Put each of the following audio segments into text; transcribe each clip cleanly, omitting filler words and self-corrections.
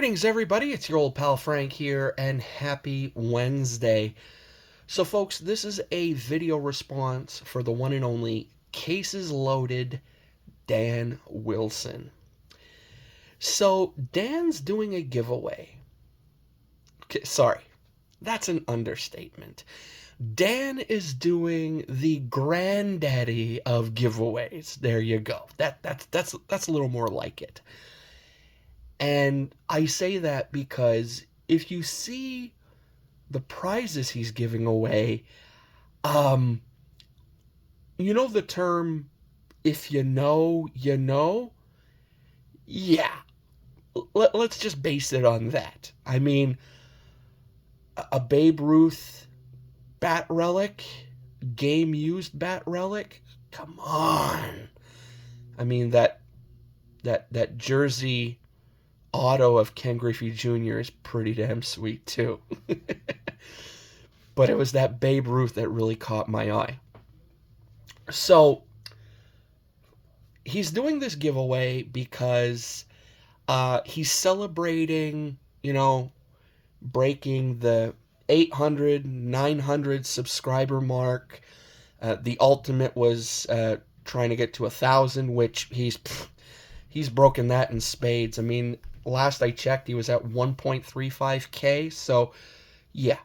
Greetings, everybody. It's your old pal Frank here, and happy Wednesday. So, folks, this is a video response for the one and only Cases Loaded Dan Wilson. So, Dan's doing a giveaway. Okay, sorry, that's an understatement. Dan is doing the granddaddy of giveaways. There you go. That's a little more like it. And I say that because if you see the prizes he's giving away, um, you know the term, if you know, you know? Yeah. Let's just base it on that. I mean, a Babe Ruth bat relic, game-used bat relic? Come on. I mean, that jersey auto of Ken Griffey Jr. is pretty damn sweet too. But it was that Babe Ruth that really caught my eye. So he's doing this giveaway because he's celebrating, breaking the 800, 900 subscriber mark. The ultimate was trying to get to 1,000, which he's broken that in spades. I mean, last I checked, he was at 1.35K. So, yeah,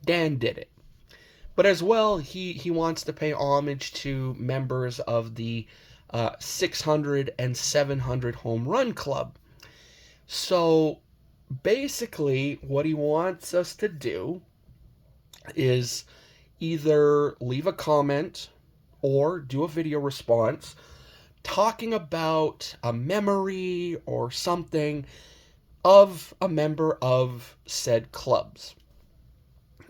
Dan did it. But as well, he wants to pay homage to members of the 600 and 700 home run club. So, basically, what he wants us to do is either leave a comment or do a video response talking about a memory or something of a member of said clubs.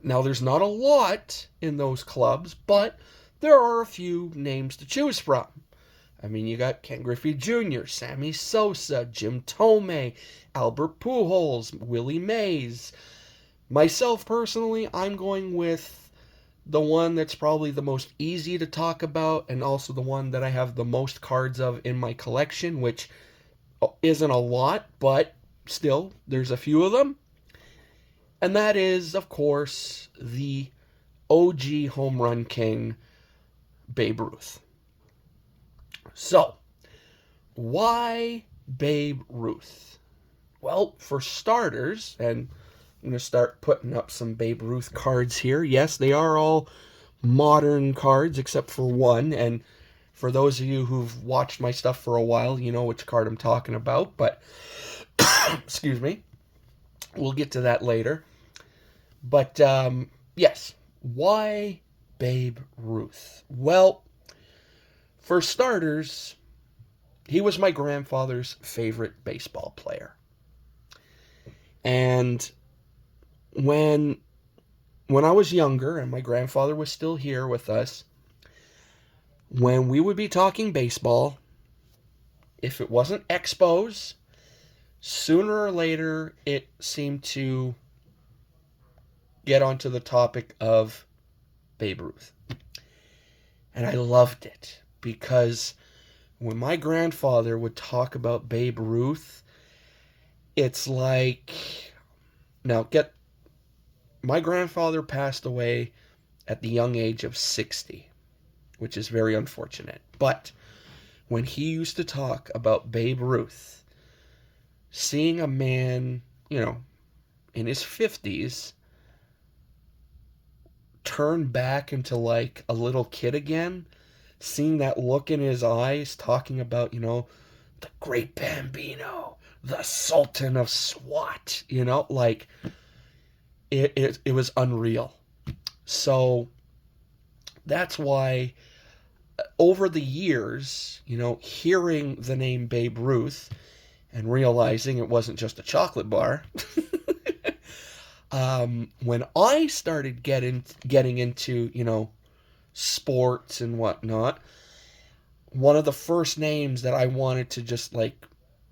Now, there's not a lot in those clubs, but there are a few names to choose from. I mean, you got Ken Griffey Jr., Sammy Sosa, Jim Thome, Albert Pujols, Willie Mays. Myself, personally, I'm going with the one that's probably the most easy to talk about, and also the one that I have the most cards of in my collection, which isn't a lot, but still, there's a few of them. And that is, of course, the OG home run king, Babe Ruth. So, why Babe Ruth? Well, for starters, and I'm going to start putting up some Babe Ruth cards here. Yes, they are all modern cards except for one. And for those of you who've watched my stuff for a while, you know which card I'm talking about. But, excuse me, we'll get to that later. But, yes, why Babe Ruth? Well, for starters, he was my grandfather's favorite baseball player. And when I was younger and my grandfather was still here with us, when we would be talking baseball, if it wasn't Expos, sooner or later it seemed to get onto the topic of Babe Ruth. And I loved it because when my grandfather would talk about Babe Ruth, it's like, now my grandfather passed away at the young age of 60, which is very unfortunate. But when he used to talk about Babe Ruth, seeing a man, in his 50s, turn back into like a little kid again, seeing that look in his eyes, talking about, the great Bambino, the Sultan of SWAT, like it was unreal. So that's why over the years, hearing the name Babe Ruth and realizing it wasn't just a chocolate bar, when I started getting into, sports and whatnot, one of the first names that I wanted to just like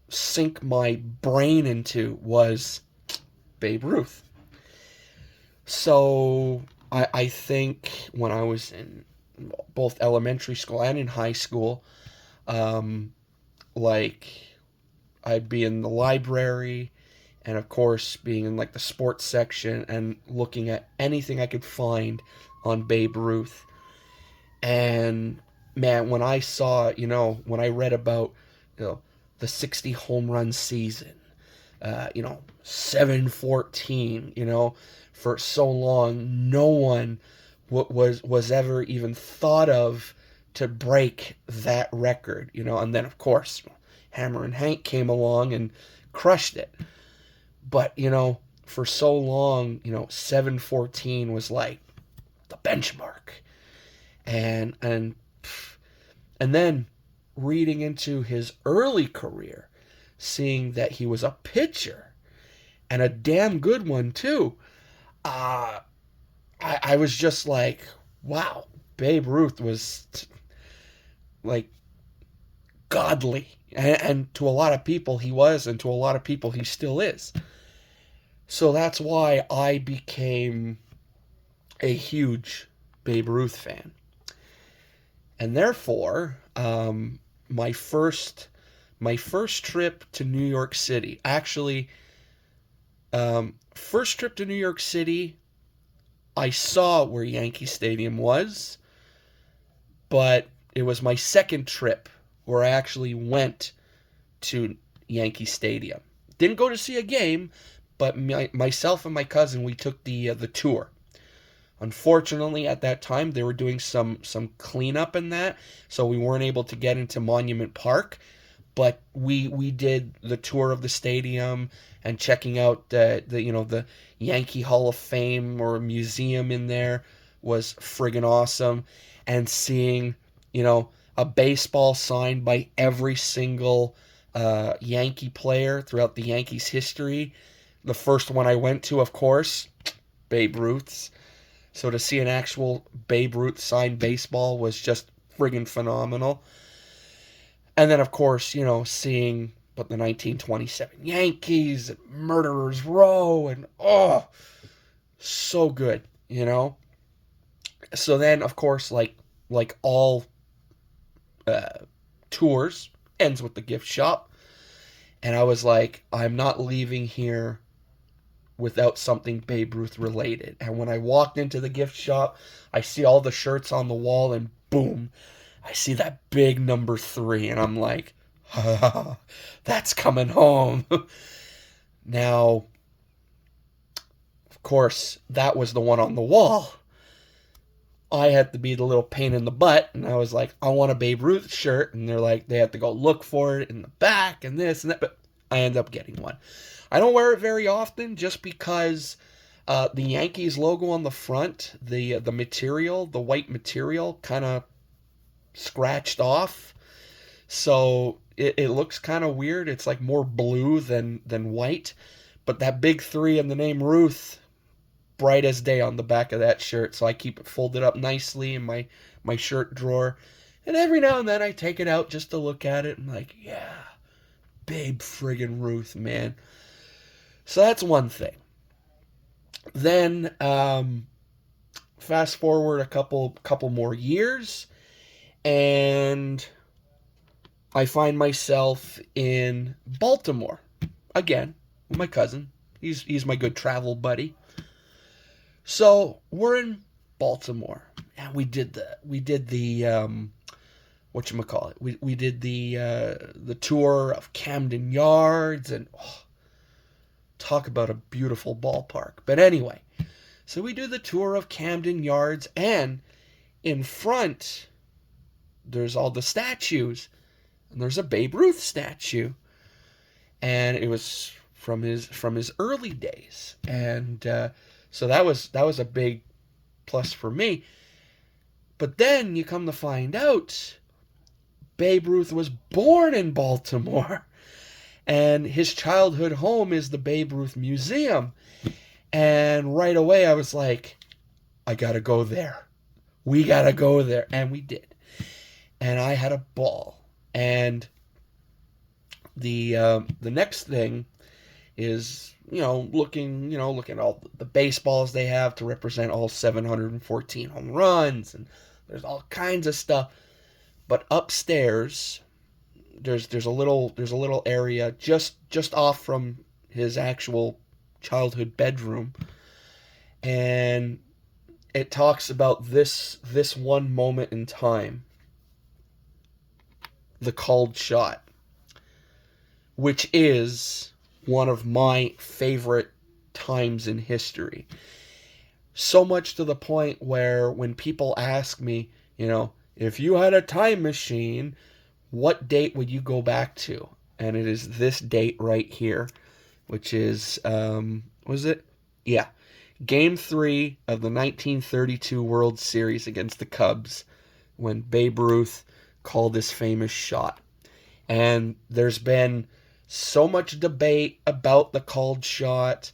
sink my brain into was Babe Ruth. So I think when I was in both elementary school and in high school, like I'd be in the library and of course being in like the sports section and looking at anything I could find on Babe Ruth. And man, when I saw, when I read about, the 60 home run season, 714, for so long, no one was ever even thought of to break that record, and then of course Hammer and Hank came along and crushed it. But, for so long, 714 was like the benchmark. And then reading into his early career, seeing that he was a pitcher and a damn good one too, I was just like, wow, Babe Ruth was like godly. And to a lot of people he was, and to a lot of people he still is. So that's why I became a huge Babe Ruth fan. And therefore, my first trip to New York City, actually, first trip to New York City, I saw where Yankee Stadium was, but it was my second trip where I actually went to Yankee Stadium. Didn't go to see a game, but myself and my cousin, we took the tour. Unfortunately, at that time, they were doing some cleanup in that, so we weren't able to get into Monument Park. But we did the tour of the stadium and checking out the Yankee Hall of Fame or museum in there was friggin' awesome, and seeing a baseball signed by every single Yankee player throughout the Yankees' history. The first one I went to, of course, Babe Ruth's. So to see an actual Babe Ruth signed baseball was just friggin' phenomenal. And then, of course, seeing the 1927 Yankees, and Murderers Row, and so good, So then, of course, like all tours, ends with the gift shop. And I was like, I'm not leaving here without something Babe Ruth related. And when I walked into the gift shop, I see all the shirts on the wall, and boom, I see that big number 3, and I'm like, that's coming home. Now, of course, that was the one on the wall. I had to be the little pain in the butt, and I was like, I want a Babe Ruth shirt, and they're like, they have to go look for it in the back, and this and that, but I end up getting one. I don't wear it very often, just because the Yankees logo on the front, the material, the white material, kind of scratched off, so it looks kind of weird. It's like more blue than white, but that big 3 and the name Ruth, bright as day on the back of that shirt, so I keep it folded up nicely in my shirt drawer, and every now and then I take it out just to look at it, and like, yeah, Babe friggin' Ruth, man. So that's one thing. Then fast forward a couple more years, and I find myself in Baltimore again with my cousin. He's my good travel buddy. So we're in Baltimore, and we did the whatchamacallit, we did the tour of Camden Yards, and talk about a beautiful ballpark. But anyway, so we do the tour of Camden Yards, and in front there's all the statues, and there's a Babe Ruth statue, and it was from his early days, and so that was a big plus for me. But then you come to find out, Babe Ruth was born in Baltimore, and his childhood home is the Babe Ruth Museum. And right away I was like, I gotta go there. We gotta go there. And we did. And I had a ball. And the next thing is, looking at all the baseballs they have to represent all 714 home runs, and there's all kinds of stuff. But upstairs, there's a little area just off from his actual childhood bedroom, and it talks about this one moment in time, the called shot, which is one of my favorite times in history. So much to the point where when people ask me, if you had a time machine, what date would you go back to? And it is this date right here, which is, was it? Yeah. Game 3 of the 1932 World Series against the Cubs, when Babe Ruth called this famous shot. And there's been so much debate about the called shot.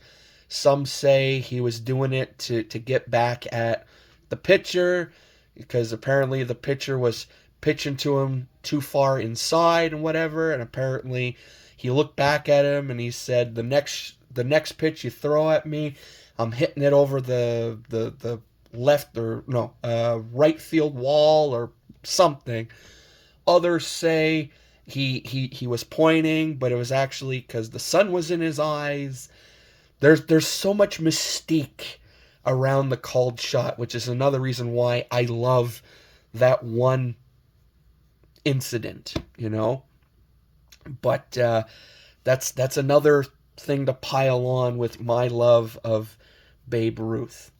Some say he was doing it to get back at the pitcher, because apparently the pitcher was pitching to him too far inside and whatever, and apparently he looked back at him and he said, the next pitch you throw at me, I'm hitting it over the left or no right field wall or something. Others say he was pointing, but it was actually because the sun was in his eyes. There's so much mystique around the called shot, which is another reason why I love that one incident, But that's another thing to pile on with my love of Babe Ruth.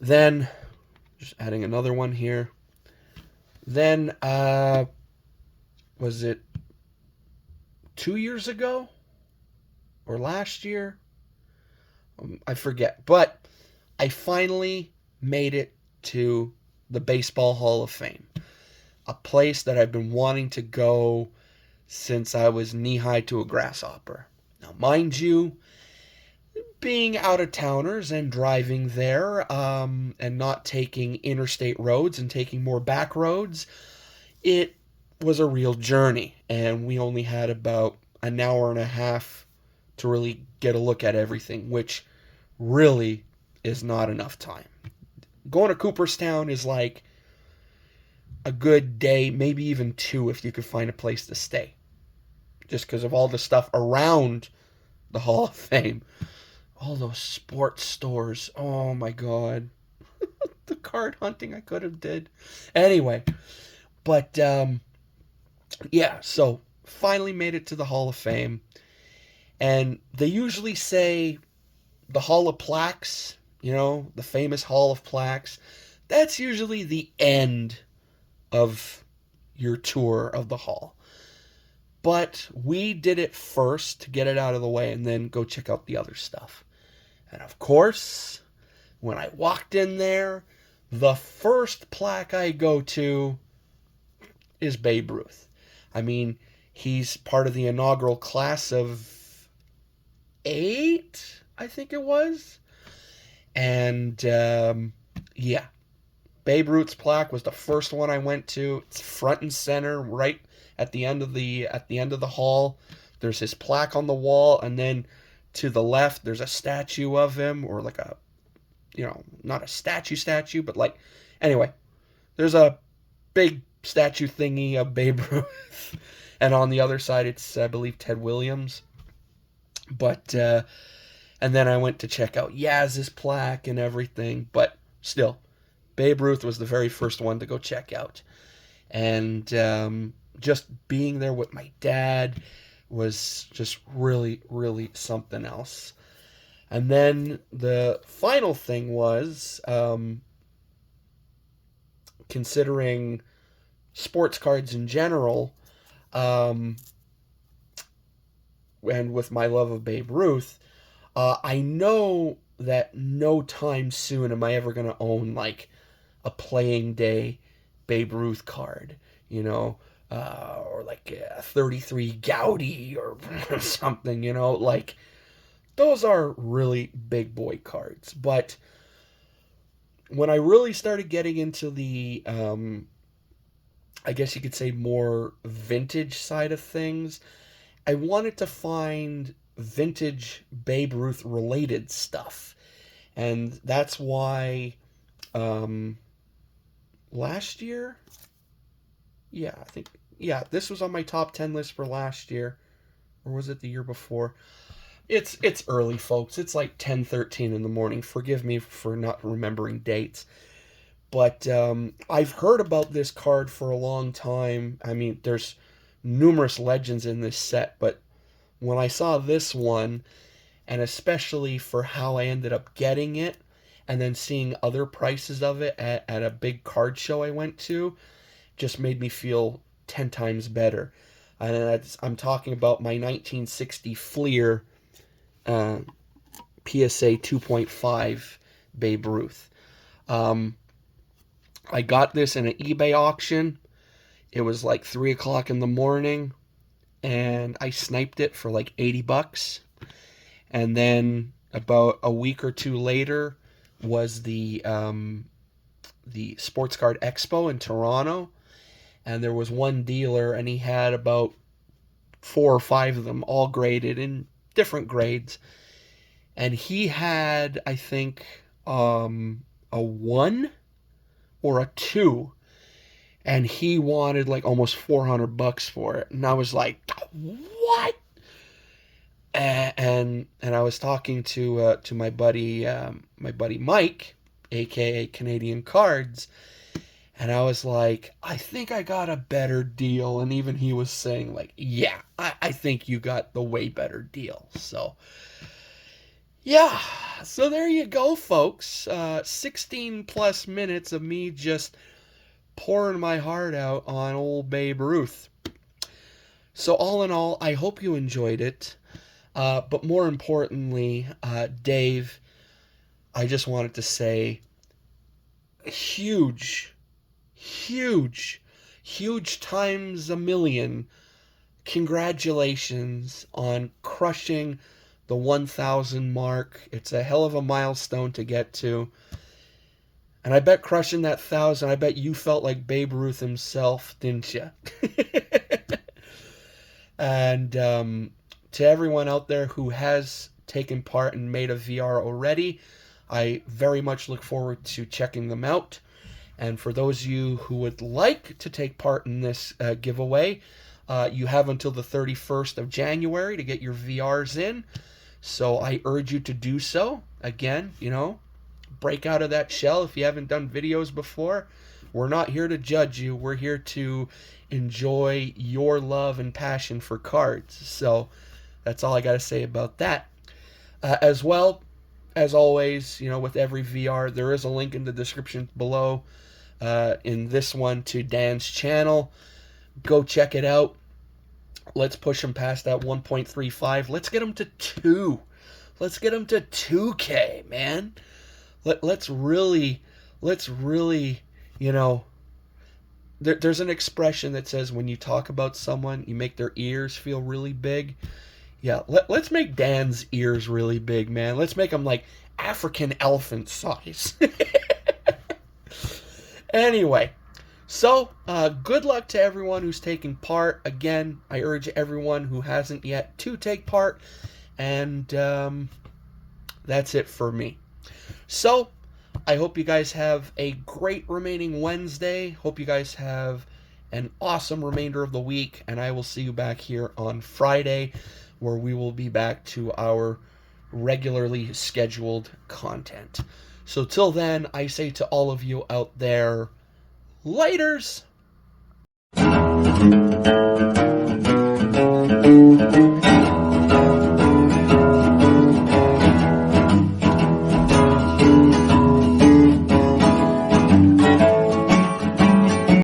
Then, just adding another one here. Then, was it 2 years ago? Or last year? I forget. But I finally made it to the Baseball Hall of Fame. A place that I've been wanting to go since I was knee-high to a grasshopper. Now, mind you, being out-of-towners and driving there, and not taking interstate roads and taking more back roads, it was a real journey. And we only had about an hour and a half to really get a look at everything, which really is not enough time. Going to Cooperstown is like a good day, maybe even two if you could find a place to stay. Just because of all the stuff around the Hall of Fame. All those sports stores. Oh my god. The card hunting I could have did. Anyway. But, yeah, so finally made it to the Hall of Fame. And they usually say the Hall of Plaques, the famous Hall of Plaques. That's usually the end of your tour of the hall. But we did it first to get it out of the way and then go check out the other stuff. And of course, when I walked in there, the first plaque I go to is Babe Ruth. I mean, he's part of the inaugural class of 8, I think it was. And, yeah. Babe Ruth's plaque was the first one I went to. It's front and center, right at the end of the hall. There's his plaque on the wall, and then to the left there's a statue of him, or like a, not a statue, but like, anyway, there's a big statue thingy of Babe Ruth, and on the other side it's, I believe, Ted Williams. But and then I went to check out Yaz's plaque and everything, but still, Babe Ruth was the very first one to go check out. And just being there with my dad was just really, really something else. And then the final thing was, considering sports cards in general, and with my love of Babe Ruth, I know that no time soon am I ever going to own, like, a playing day Babe Ruth card, or like a 33 Gaudy or something, like, those are really big boy cards. But when I really started getting into the, I guess you could say, more vintage side of things, I wanted to find vintage Babe Ruth related stuff. And that's why, last year, this was on my top 10 list for last year, or was it the year before? It's early, folks. It's like 10:13 in the morning. Forgive me for not remembering dates. But I've heard about this card for a long time. I mean, there's numerous legends in this set, but when I saw this one, and especially for how I ended up getting it, and then seeing other prices of it at a big card show I went to, just made me feel 10 times better. And I'm talking about my 1960 Fleer PSA 2.5 Babe Ruth. I got this in an eBay auction. It was like 3 o'clock in the morning, and I sniped it for like $80. And then about a week or two later was the Sports Card Expo in Toronto, and there was one dealer, and he had about 4 or 5 of them, all graded in different grades, and he had, I think, a 1 or a 2, and he wanted like almost $400 for it, and I was like, what? And I was talking to my buddy Mike, aka Canadian Cards, and I was like, I think I got a better deal. And even he was saying like, yeah, I think you got the way better deal. So yeah, so there you go, folks. 16 plus minutes of me just pouring my heart out on old Babe Ruth. So all in all, I hope you enjoyed it. But more importantly, Dave, I just wanted to say huge times a million congratulations on crushing the 1,000 mark. It's a hell of a milestone to get to. And I bet crushing that 1,000, I bet you felt like Babe Ruth himself, didn't you? And to everyone out there who has taken part and made a VR already, I very much look forward to checking them out. And for those of you who would like to take part in this giveaway, you have until the 31st of January to get your VRs in. So I urge you to do so. Again, break out of that shell if you haven't done videos before. We're not here to judge you. We're here to enjoy your love and passion for cards. So that's all I got to say about that. As well, as always, with every VR, there is a link in the description below. In this one to Dan's channel. Go check it out. Let's push him past that 1.35. Let's get him to 2. Let's get him to 2K, man. Let's really, there's an expression that says when you talk about someone, you make their ears feel really big. Yeah, let's make Dan's ears really big, man. Let's make them like African elephant size. Anyway, so good luck to everyone who's taking part. Again, I urge everyone who hasn't yet to take part. And that's it for me. So I hope you guys have a great remaining Wednesday. Hope you guys have an awesome remainder of the week. And I will see you back here on Friday, where we will be back to our regularly scheduled content. So till then, I say to all of you out there, laters!